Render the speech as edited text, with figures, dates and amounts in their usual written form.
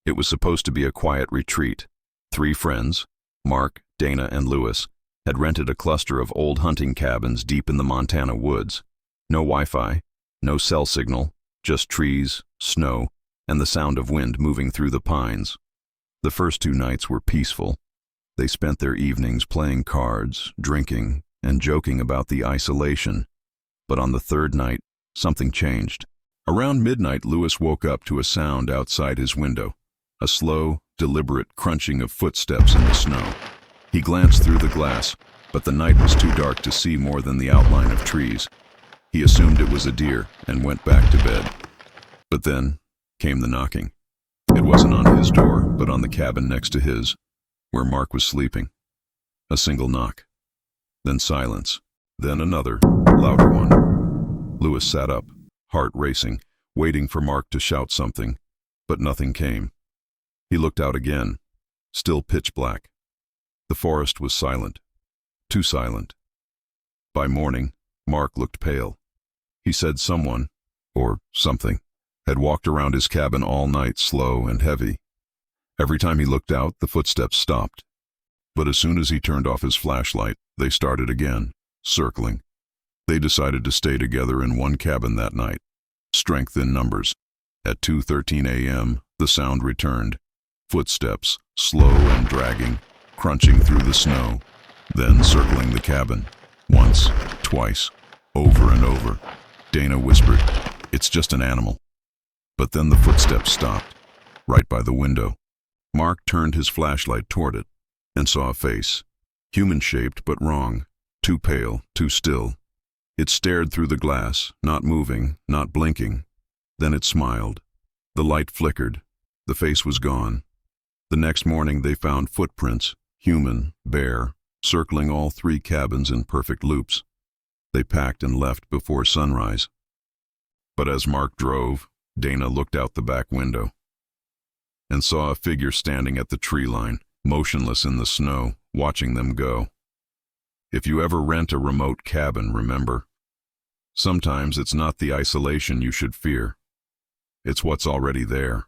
It was supposed to be a quiet retreat. Three friends, Mark, Dana, and Lewis, had rented a cluster of old hunting cabins deep in the Montana woods. No Wi-Fi, no cell signal, just trees, snow, and the sound of wind moving through the pines. The first 2 nights were peaceful. They spent their evenings playing cards, drinking, and joking about the isolation. But on the 3rd night, something changed. Around midnight, Lewis woke up to a sound outside his window, a slow, deliberate crunching of footsteps in the snow. He glanced through the glass, but the night was too dark to see more than the outline of trees. He assumed it was a deer and went back to bed. But then came the knocking. It wasn't on his door, but on the cabin next to his, where Mark was sleeping. A single knock. Then silence. Then another, louder one. Lewis sat up, heart racing, waiting for Mark to shout something, but nothing came. He looked out again, still pitch black. The forest was silent, too silent. By morning, Mark looked pale. He said someone, or something, had walked around his cabin all night, slow and heavy. Every time he looked out, the footsteps stopped. But as soon as he turned off his flashlight, they started again, circling. They decided to stay together in one cabin that night. Strength in numbers. At 2:13 a.m., the sound returned. Footsteps, slow and dragging, crunching through the snow, then circling the cabin. Once, twice, over and over. Dana whispered, "It's just an animal." But then the footsteps stopped, right by the window. Mark turned his flashlight toward it and saw a face, human-shaped but wrong, too pale, too still. It stared through the glass, not moving, not blinking. Then it smiled. The light flickered. The face was gone. The next morning they found footprints, human, bare, circling all 3 cabins in perfect loops. They packed and left before sunrise. But as Mark drove, Dana looked out the back window and saw a figure standing at the tree line, motionless in the snow, watching them go. If you ever rent a remote cabin, remember, sometimes it's not the isolation you should fear. It's what's already there.